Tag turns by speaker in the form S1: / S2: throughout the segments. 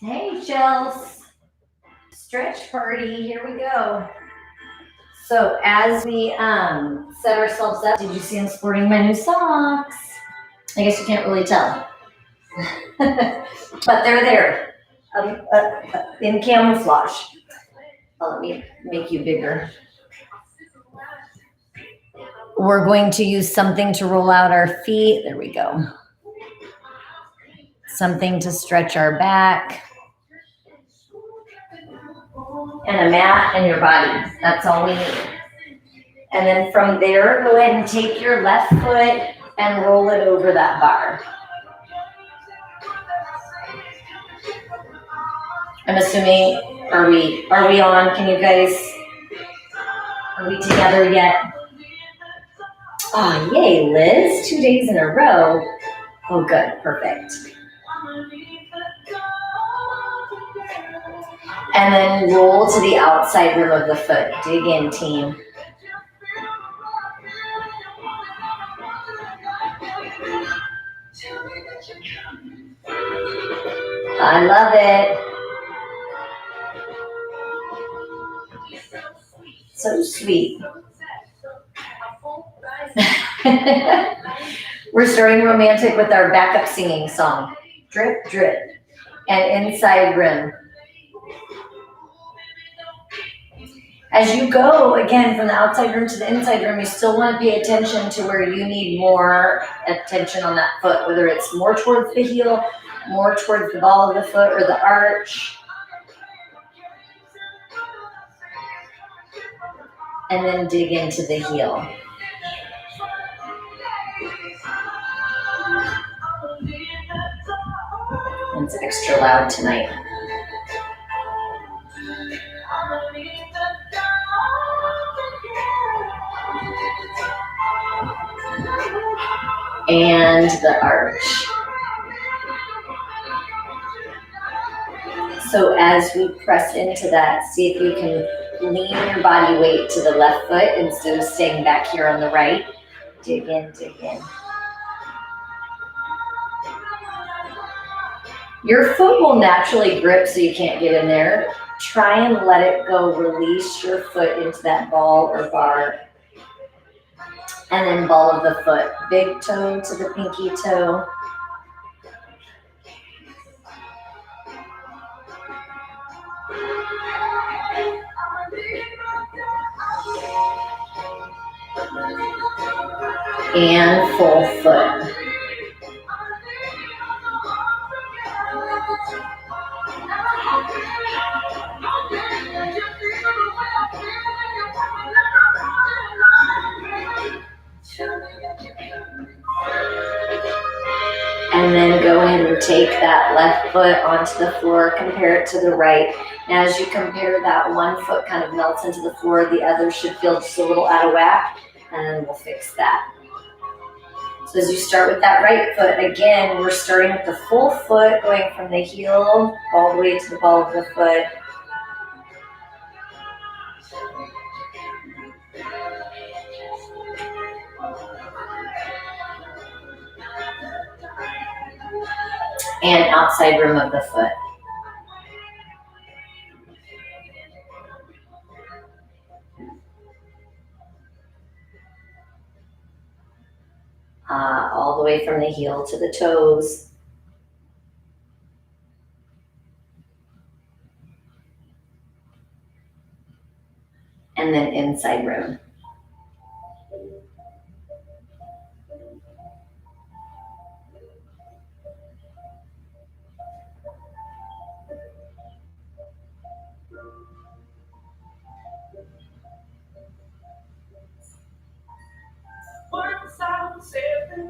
S1: Hey, Chels. Stretch party. Here we go. So as we set ourselves up, did you see I'm sporting my new socks? I guess you can't really tell, but they're there in camouflage. Oh, let me make you bigger. We're going to use something to roll out our feet. There we go. Something to stretch our back. And a mat and your body. That's all we need. And then from there, go ahead and take your left foot and roll it over that bar. I'm assuming, are we on? Can you guys, are we together yet? Oh, yay, Liz, 2 days in a row. Oh, good, perfect. And then roll to the outside rim of the foot. Dig in, team. I love it. So sweet. We're starting romantic with our backup singing song. Drip, drip, and inside rim. As you go, again, from the outside rim to the inside rim, you still want to pay attention to where you need more attention on that foot, whether it's more towards the heel, more towards the ball of the foot, or the arch. And then dig into the heel. It's extra loud tonight. And the arch. So as we press into that, see if you can lean your body weight to the left foot instead of staying back here on the right. Dig in, dig in. Your foot will naturally grip so you can't get in there. Try and let it go. Release your foot into that ball or bar. And then ball of the foot. Big toe to the pinky toe. And full foot. And then go ahead and take that left foot onto the floor, compare it to the right. Now as you compare that, one foot kind of melts into the floor, the other should feel just a little out of whack, and then we'll fix that. So as you start with that right foot, again, we're starting with the full foot, going from the heel all the way to the ball of the foot. And outside rim of the foot. All the way from the heel to the toes. And then inside rim.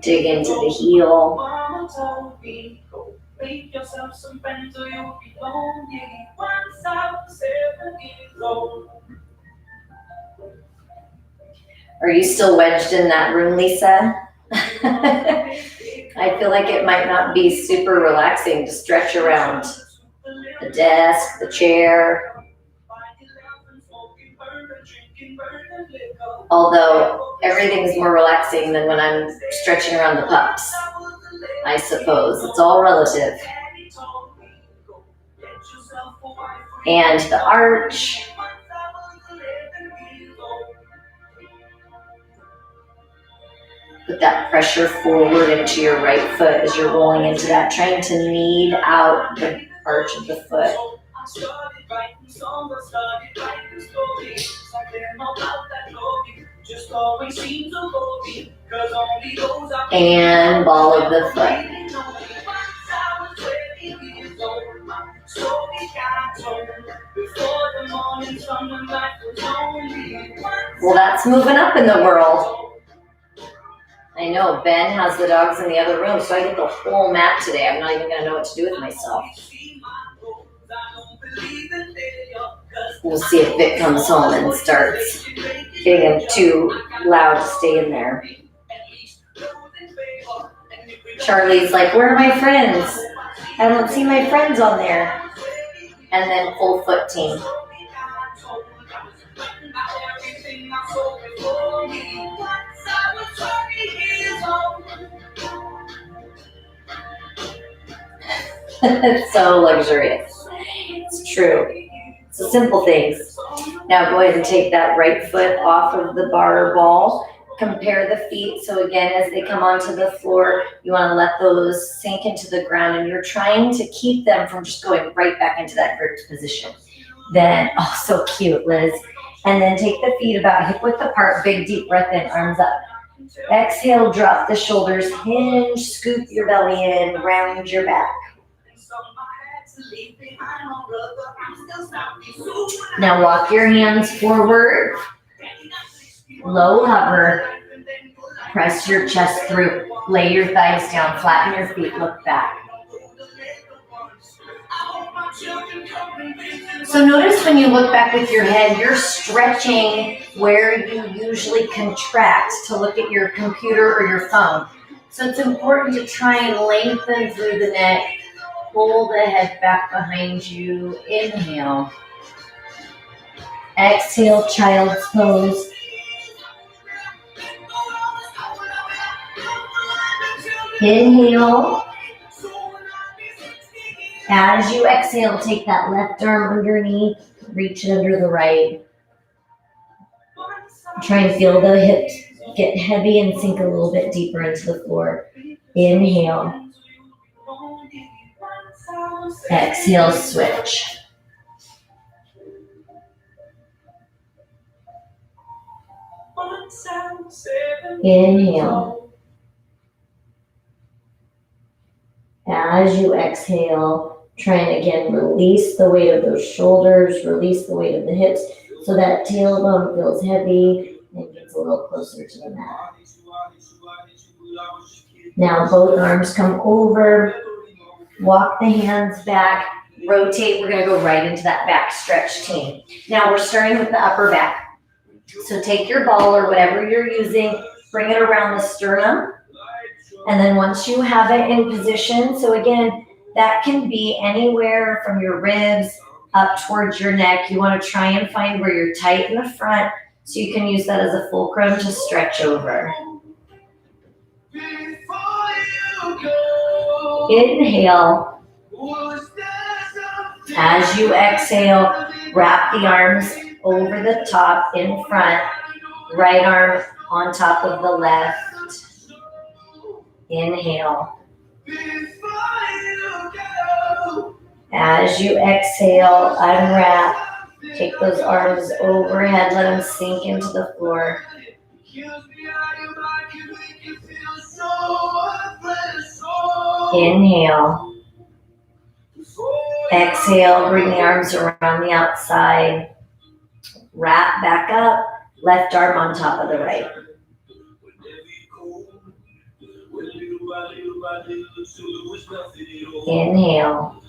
S1: Dig into the heel. Are you still wedged in that room, Lisa? I feel like it might not be super relaxing to stretch around the desk, the chair. Although everything's more relaxing than when I'm stretching around the pups, I suppose. It's all relative. and the arch. Put that pressure forward into your right foot as you're rolling into that, trying to knead out the arch of the foot. And ball of the foot. Well, that's moving up in the world. I know, Ben has the dogs in the other room, so I get the whole mat today. I'm not even going to know what to do with myself. We'll see if Vic comes home and starts getting him too loud to stay in there. Charlie's like, where are my friends? I don't see my friends on there. And then full foot team. It's so luxurious. It's true. It's the simple things. Now go ahead and take that right foot off of the bar or ball. Compare the feet. So again, as they come onto the floor, you want to let those sink into the ground, and you're trying to keep them from just going right back into that gripped position. Then, oh, so cute, Liz. And then take the feet about hip width apart, big deep breath in, arms up. Exhale, drop the shoulders, hinge, scoop your belly in, round your back. Now walk your hands forward, low hover, press your chest through, lay your thighs down, flatten your feet, look back. So notice when you look back with your head, you're stretching where you usually contract to look at your computer or your phone. So it's important to try and lengthen through the neck. Pull the head back behind you. Inhale. Exhale, child's pose. Inhale. As you exhale, take that left arm underneath, reach it under the right. Try and feel the hips get heavy and sink a little bit deeper into the floor. Inhale. Exhale, switch. Inhale. As you exhale, try and again release the weight of those shoulders, release the weight of the hips so that tailbone feels heavy and gets a little closer to the mat. Now both arms come over, walk the hands back, rotate. We're going to go right into that back stretch team. Now we're starting with the upper back. So take your ball or whatever you're using, bring it around the sternum. And then once you have it in position, so again, that can be anywhere from your ribs up towards your neck. You want to try and find where you're tight in the front so you can use that as a fulcrum to stretch over. Inhale. As you exhale, wrap the arms over the top in front, right arm on top of the left. Inhale. As you exhale, unwrap. Take those arms overhead, let them sink into the floor. Inhale. Exhale, bring the arms around the outside. Wrap back up, left arm on top of the right. Inhale.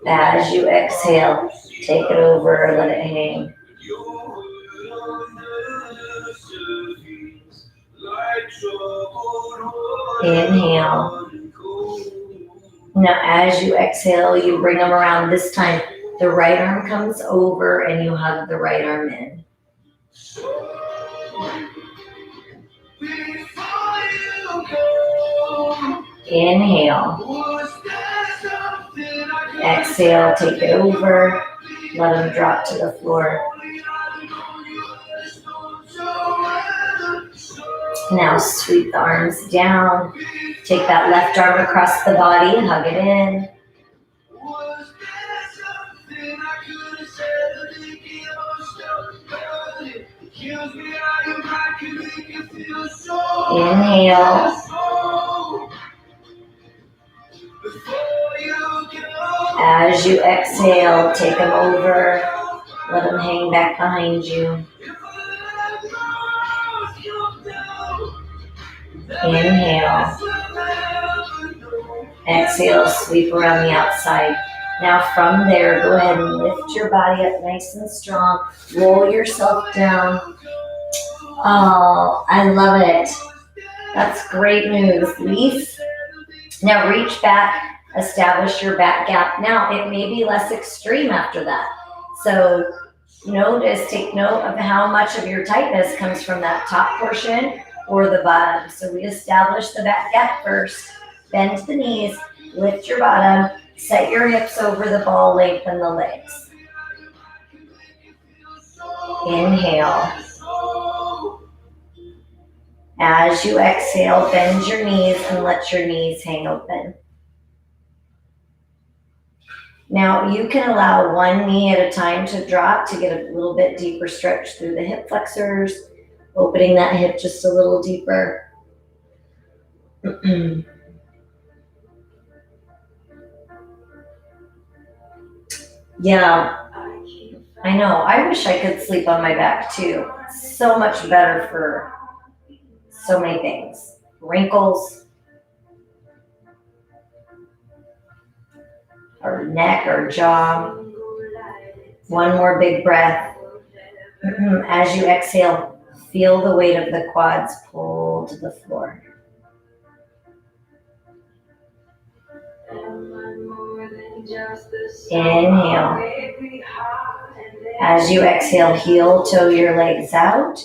S1: As you exhale, take it over, let it hang. Inhale. Now as you exhale, you bring them around. This time, the right arm comes over and you hug the right arm in. Inhale. Exhale, take it over. Let them drop to the floor. Now sweep the arms down. Take that left arm across the body and hug it in. Inhale. As you exhale, take them over. Let them hang back behind you. Inhale. Exhale, sweep around the outside. Now from there, go ahead and lift your body up nice and strong. Roll yourself down. Oh, I love it. That's great news. Leaf. Now reach back, establish your back gap. Now it may be less extreme after that. So take note of how much of your tightness comes from that top portion or the bottom. So we establish the back gap first. Bend the knees, lift your bottom, set your hips over the ball, lengthen the legs. Inhale. As you exhale, bend your knees and let your knees hang open. Now you can allow one knee at a time to drop to get a little bit deeper stretch through the hip flexors, opening that hip just a little deeper. Yeah, I know. I wish I could sleep on my back too. It's so much better for so many things. Wrinkles, or neck or jaw. One more big breath. As you exhale, feel the weight of the quads pull to the floor. Inhale. As you exhale, heel toe your legs out.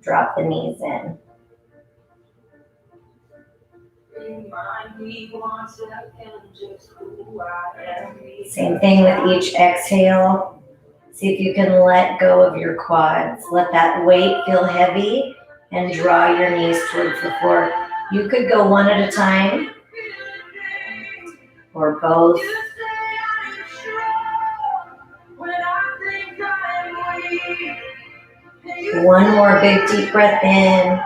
S1: Drop the knees in. Same thing with each exhale. See if you can let go of your quads. Let that weight feel heavy and draw your knees towards the floor. You could go one at a time or both. One more big deep breath in.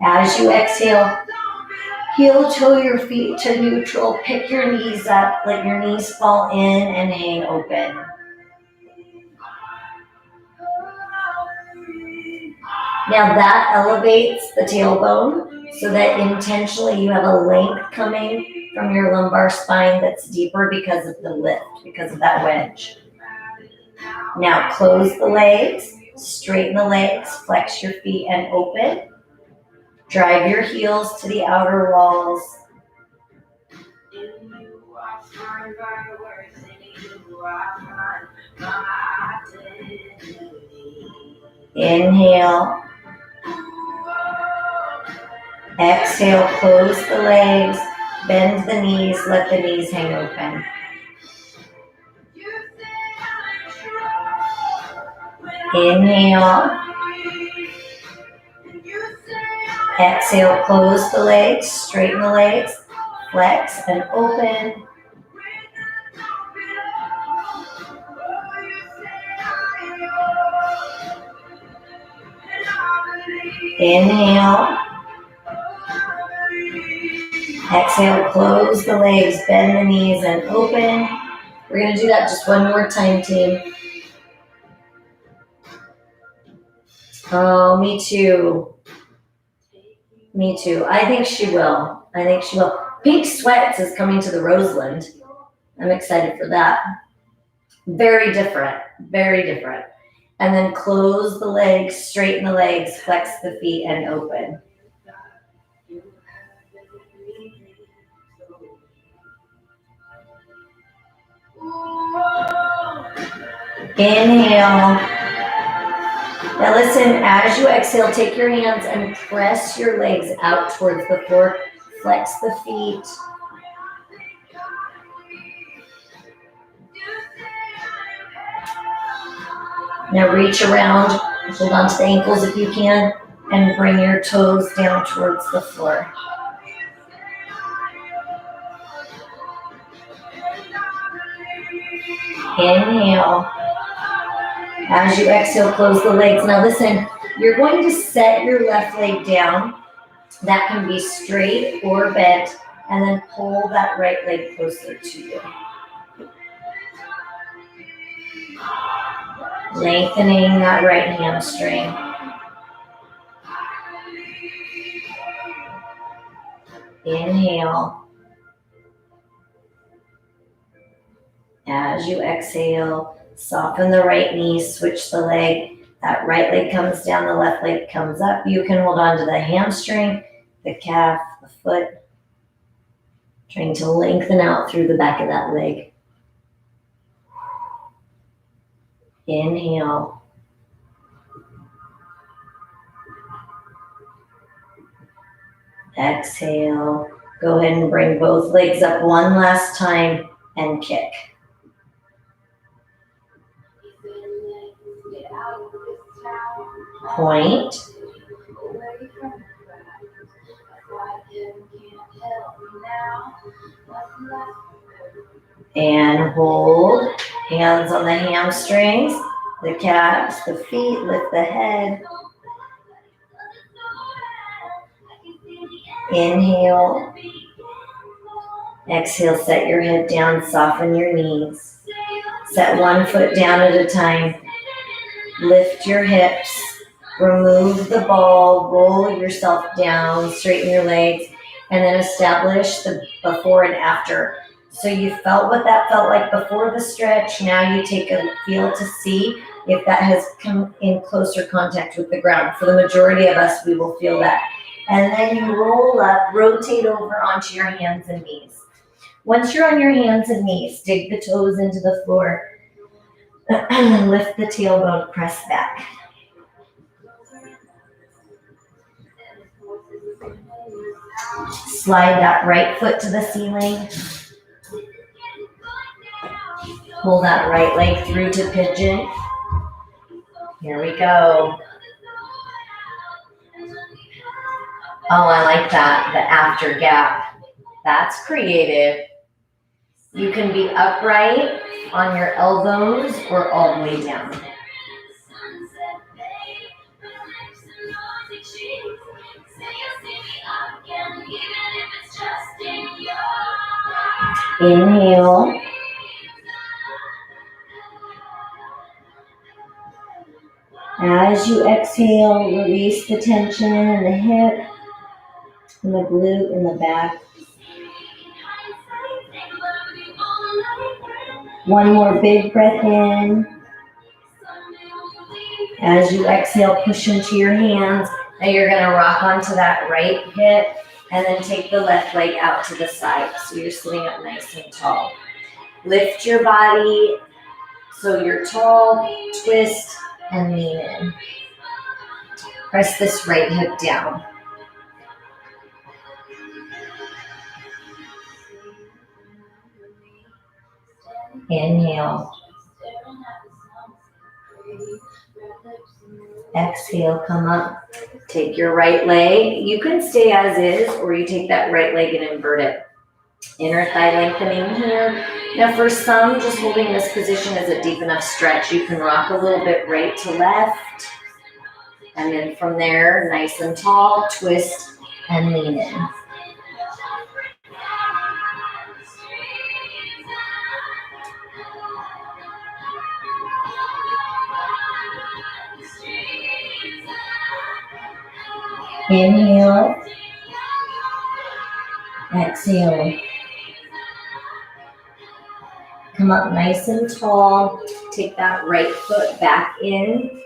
S1: As you exhale, heel toe your feet to neutral. Pick your knees up. Let your knees fall in and hang open. Now that elevates the tailbone so that intentionally you have a length coming from your lumbar spine that's deeper because of the lift, because of that wedge. Now close the legs, straighten the legs, flex your feet and open. Drive your heels to the outer walls. Inhale. Exhale, close the legs, bend the knees, let the knees hang open. Inhale. Exhale, close the legs, straighten the legs, flex and open. Inhale. Exhale, close the legs, bend the knees and open. We're going to do that just one more time, team. Oh, me too. Me too. I think she will. Pink Sweats is coming to the Roseland. I'm excited for that. Very different. Very different. And then close the legs, straighten the legs, flex the feet, and open. Inhale. Now listen, as you exhale, take your hands and press your legs out towards the floor. Flex the feet. Now reach around, hold on to the ankles if you can, and bring your toes down towards the floor. Inhale. As you exhale, close the legs. Now listen, you're going to set your left leg down. That can be straight or bent, and then pull that right leg closer to you. Lengthening that right hamstring. Inhale. As you exhale, soften the right knee, switch the leg. That right leg comes down, the left leg comes up. You can hold on to the hamstring, the calf, the foot, trying to lengthen out through the back of that leg. Inhale. Exhale. Go ahead and bring both legs up one last time and kick. Point. And hold. Hands on the hamstrings, the calves, the feet, lift the head. Inhale. Exhale, set your head down, soften your knees. Set one foot down at a time. Lift your hips. Remove the ball, roll yourself down, straighten your legs, and then establish the before and after. So you felt what that felt like before the stretch. Now you take a feel to see if that has come in closer contact with the ground. For the majority of us, we will feel that. And then you roll up, rotate over onto your hands and knees. Once you're on your hands and knees, dig the toes into the floor. Lift the tailbone, press back. Slide that right foot to the ceiling. Pull that right leg through to pigeon. Here we go. Oh, I like that, the after gap. That's creative. You can be upright on your elbows or all the way down. Inhale. As you exhale, release the tension in the hip, in the glute, in the back. One more big breath in. As you exhale, push into your hands. Now you're going to rock onto that right hip and then take the left leg out to the side. So you're sitting up nice and tall. Lift your body so you're tall, twist, and lean in. Press this right hip down. Inhale. Exhale, come up. Take your right leg. You can stay as is, or you take that right leg and invert it. Inner thigh lengthening here. Now for some, just holding this position is a deep enough stretch. You can rock a little bit right to left. And then from there, nice and tall, twist and lean in. Inhale. Exhale. Come up nice and tall. Take that right foot back in.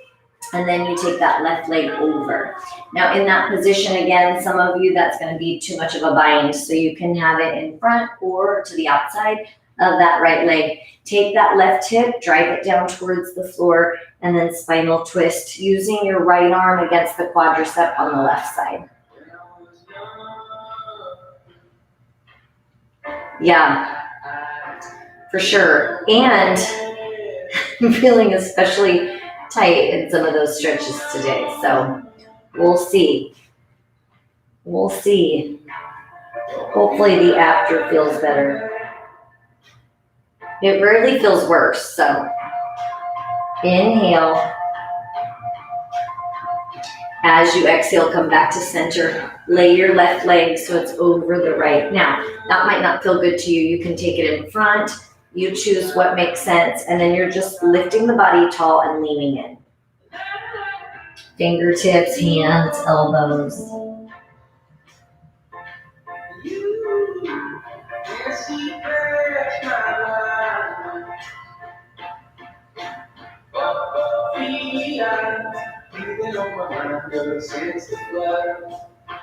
S1: And then you take that left leg over. Now in that position, again, some of you, that's going to be too much of a bind. So you can have it in front or to the outside of that right leg. Take that left hip, drive it down towards the floor, and then spinal twist using your right arm against the quadricep on the left side. Yeah, for sure. And I'm feeling especially tight in some of those stretches today. So we'll see. We'll see. Hopefully the after feels better. It rarely feels worse. So inhale. As you exhale, come back to center. Lay your left leg so it's over the right. Now, that might not feel good to you. You can take it in front. You choose what makes sense. And then you're just lifting the body tall and leaning in. Fingertips, hands, elbows.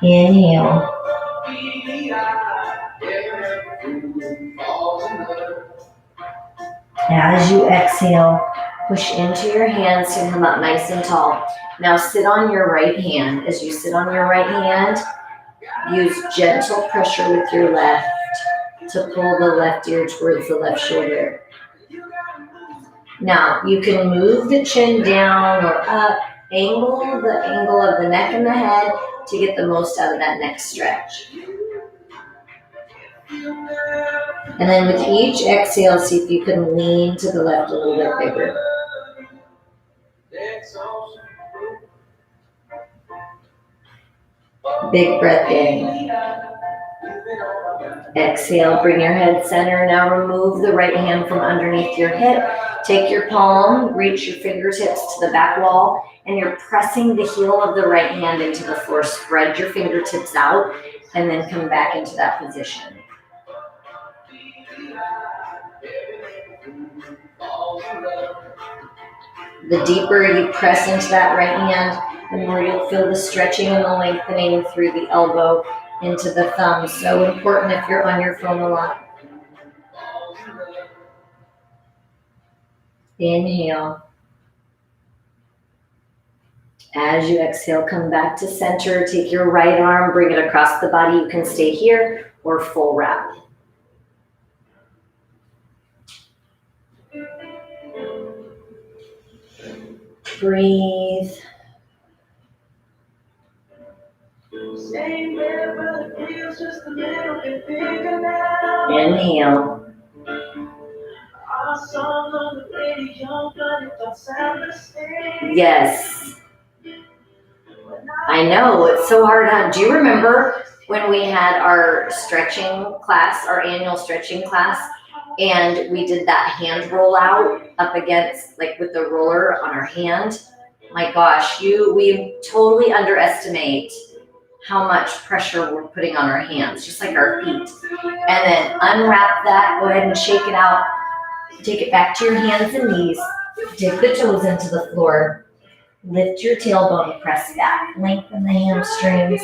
S1: Inhale. As you exhale, push into your hands to come up nice and tall. Now sit on your right hand. As you sit on your right hand, use gentle pressure with your left to pull the left ear towards the left shoulder. Now you can move the chin down or up, angle the angle of the neck and the head to get the most out of that neck stretch. And then with each exhale, see if you can lean to the left a little bit bigger. Big breath in. Exhale, bring your head center. Now remove the right hand from underneath your hip. Take your palm, reach your fingertips to the back wall, and you're pressing the heel of the right hand into the floor. Spread your fingertips out, and then come back into that position. The deeper you press into that right hand, the more you'll feel the stretching and the lengthening through the elbow into the thumb. So important if you're on your phone a lot. Inhale. As you exhale, come back to center. Take your right arm, bring it across the body. You can stay here or full wrap. Breathe. Inhale. Yes. I know, it's so hard. Do you remember when we had our stretching class, our annual stretching class, and we did that hand roll out up against, like with the roller on our hand? My gosh, we totally underestimate how much pressure we're putting on our hands, just like our feet. And then unwrap that, go ahead and shake it out. Take it back to your hands and knees. Dip the toes into the floor. Lift your tailbone, press back. Lengthen the hamstrings.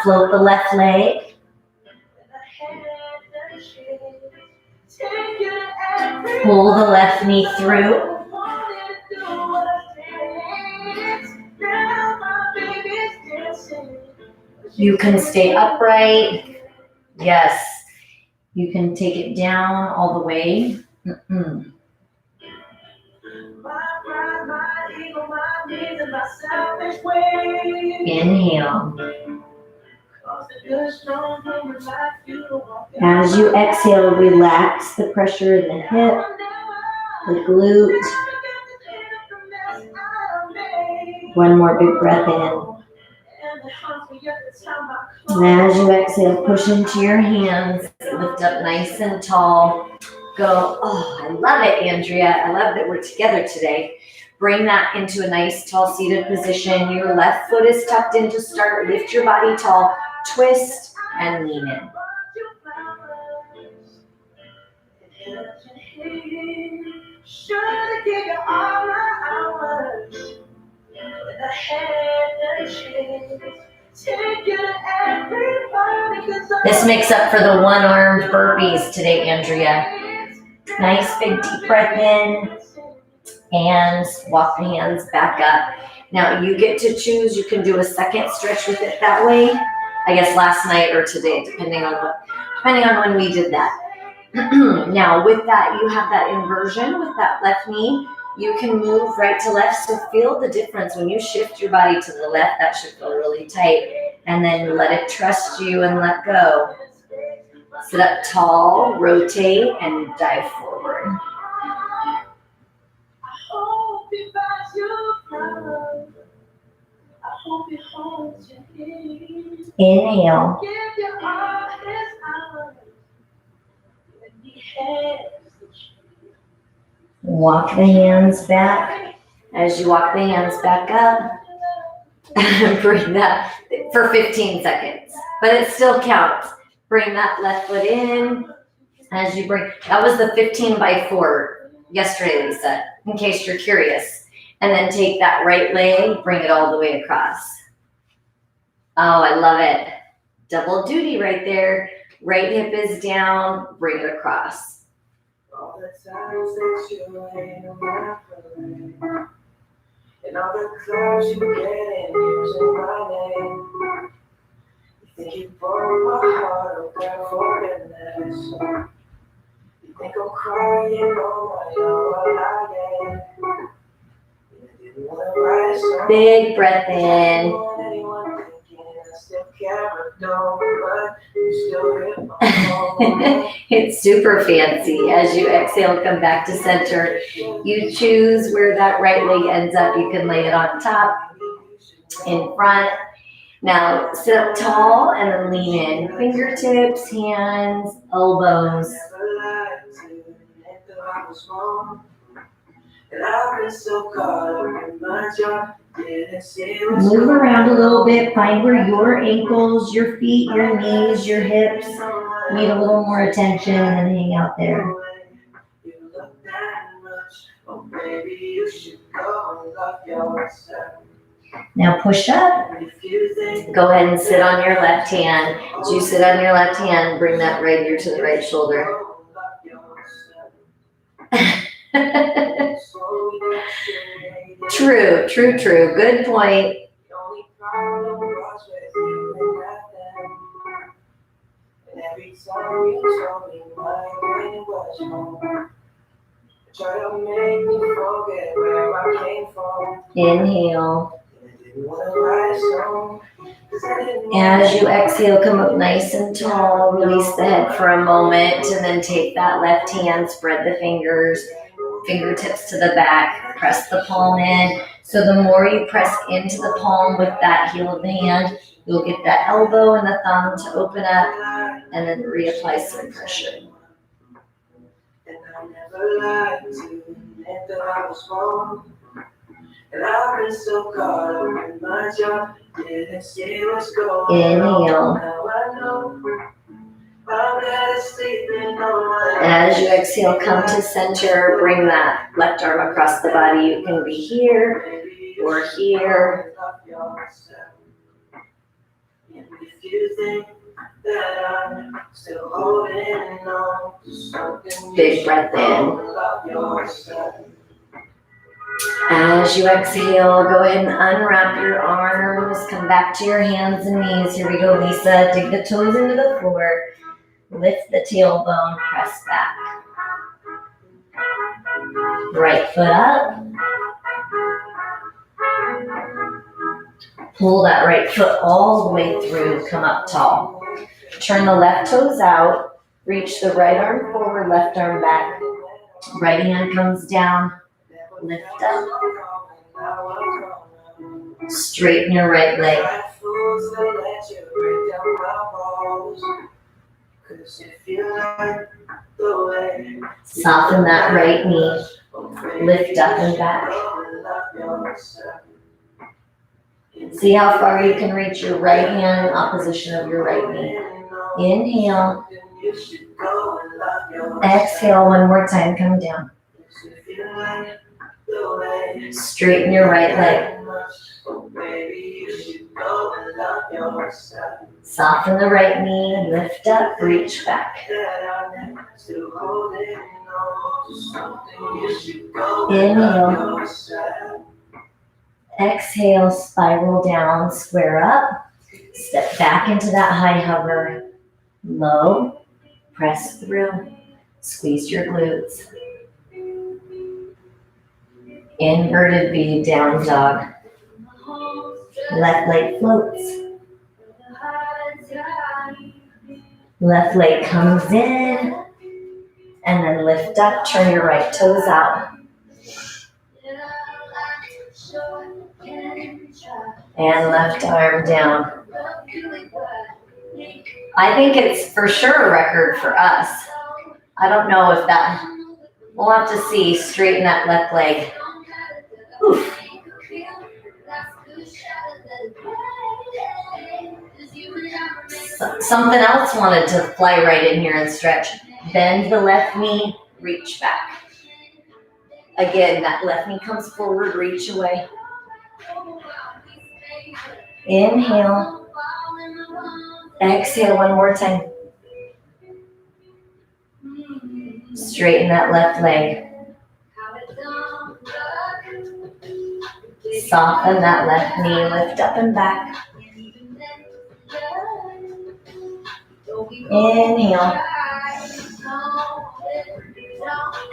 S1: Float the left leg. Pull the left knee through. You can stay upright. Yes. You can take it down all the way. Inhale. As you exhale, relax the pressure in the hip, the glute. One more big breath in. And as you exhale, push into your hands, lift up nice and tall. Go, oh, I love it, Andrea. I love that we're together today. Bring that into a nice tall seated position. Your left foot is tucked in to start. Lift your body tall, twist, and lean in. This makes up for the one-armed burpees today, Andrea. Nice big deep breath in and walk the hands back up. Now you get to choose. You can do a second stretch with it that way. I guess last night or today, depending on when we did that. Now with that, you have that inversion with that left knee. You can move right to left, so feel the difference. When you shift your body to the left, that should feel really tight. And then let it trust you and let go. Sit up tall, rotate, and dive forward. Inhale. Walk the hands back. As you walk the hands back up, bring that for 15 seconds, but it still counts. Bring that left foot in. As you bring, that was the 15 by 4 yesterday, Lisa, in case you're curious. And then take that right leg, bring it all the way across. Oh, I love it. Double duty right there. Right hip is down, bring it across. All the times that you ain't around, and all the clubs you get in using my name. You think you broke my heart, oh girl, for the next. You think I'm crying, oh my God, big breath in. It's super fancy. As you exhale, come back to center. You choose where that right leg ends up. You can lay it on top, in front. Now sit up tall and then lean in. Fingertips, hands, elbows. Move around a little bit. Find where your ankles, your feet, your knees, your hips need a little more attention and then hang out there. Now push up. Go ahead and sit on your left hand. As you sit on your left hand, bring that right ear to the right shoulder. True. Good point. Inhale. As you exhale, come up nice and tall. Release the head for a moment, and then take that left hand, spread the fingers, fingertips to the back, press the palm in. So the more you press into the palm with that heel of the hand, you'll get that elbow and the thumb to open up, and then reapply some pressure. And I never lied to admit that I was wrong. And I've been so caught up in my job, didn't see what's going on. Inhale. Now I know I'm better sleeping on my. As you exhale, come to center. Bring that left arm across the body. You can be here or here. And if you think that I'm still holding on to something, big breath in. As you exhale, go ahead and unwrap your arms. Come back to your hands and knees. Here we go, Lisa. Dig the toes into the floor. Lift the tailbone. Press back. Right foot up. Pull that right foot all the way through. Come up tall. Turn the left toes out. Reach the right arm forward, left arm back. Right hand comes down. Lift up. Straighten your right leg. Soften that right knee. Lift up and back. See how far you can reach your right hand in opposition of your right knee. Inhale. Exhale one more time. Come down. Straighten your right leg. Soften the right knee, lift up, reach back. Inhale. Exhale, spiral down, square up. Step back into that high hover. Low, press through, squeeze your glutes. Inverted V, down dog. Left leg floats. Left leg comes in. And then lift up, turn your right toes out. And left arm down. I think it's for sure a record for us. I don't know if that, we'll have to see. Straighten that left leg. Oof. Something else wanted to fly right in here and stretch. Bend the left knee, reach back. Again, that left knee comes forward, reach away. Inhale. Exhale one more time. Straighten that left leg. Soften that left knee, lift up and back. Inhale.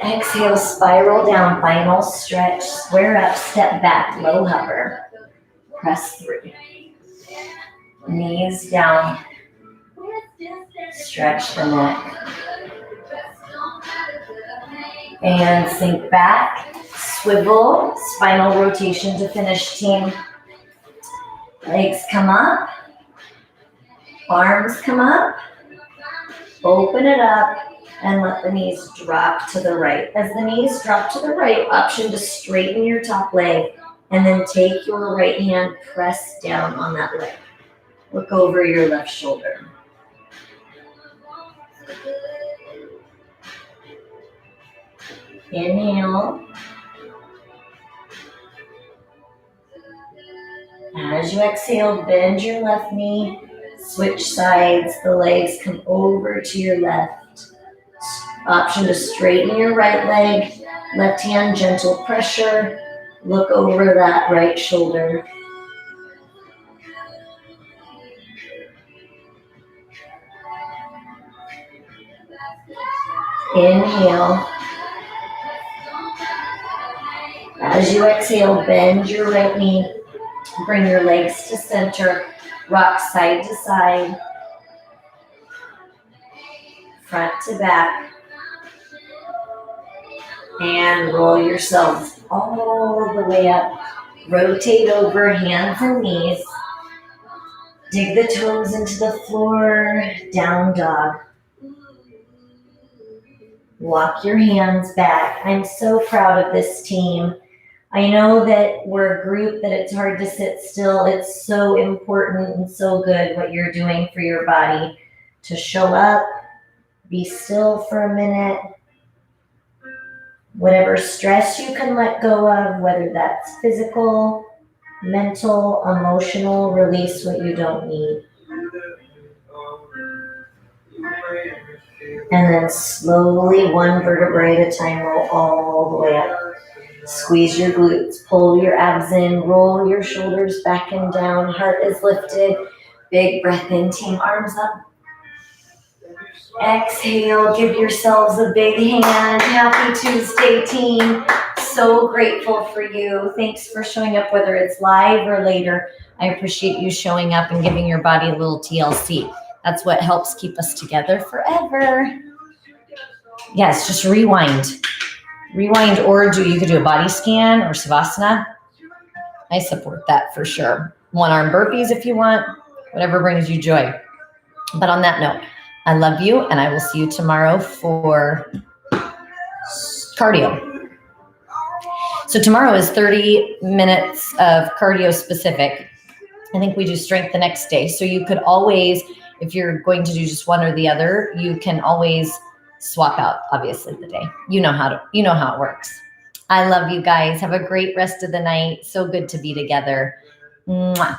S1: Exhale, spiral down, final stretch, square up, step back, low hover. Press through. Knees down. Stretch the neck. And sink back. Swivel, spinal rotation to finish, team. Legs come up. Arms come up. Open it up and let the knees drop to the right. As the knees drop to the right, option to straighten your top leg and then take your right hand, press down on that leg. Look over your left shoulder. Inhale. As you exhale, bend your left knee, switch sides, the legs come over to your left. Option to straighten your right leg, left hand, gentle pressure, look over that right shoulder. Inhale. As you exhale, bend your right knee, bring your legs to center, rock side to side, front to back, and roll yourselves all the way up. Rotate over, hands and knees. Dig the toes into the floor, down dog. Walk your hands back. I'm so proud of this team. I know that we're a group that it's hard to sit still. It's so important and so good what you're doing for your body to show up, be still for a minute. Whatever stress you can let go of, whether that's physical, mental, emotional, release what you don't need. And then slowly, one vertebrae at a time, roll all the way up. Squeeze your glutes, pull your abs in, roll your shoulders back and down, heart is lifted. Big breath in, team, arms up. Exhale, give yourselves a big hand. Happy Tuesday, team. So grateful for you. Thanks for showing up, whether it's live or later. I appreciate you showing up and giving your body a little TLC. That's what helps keep us together forever. Yes, just rewind. Rewind, or you could do a body scan or Savasana. I support that for sure. One arm burpees if you want, whatever brings you joy. But on that note, I love you, and I will see you tomorrow for cardio. So tomorrow is 30 minutes of cardio specific. I think we do strength the next day. So you could always, if you're going to do just one or the other, you can always swap out, obviously, the day. You know how it works. I love you guys. Have a great rest of the night. So good to be together. Mwah.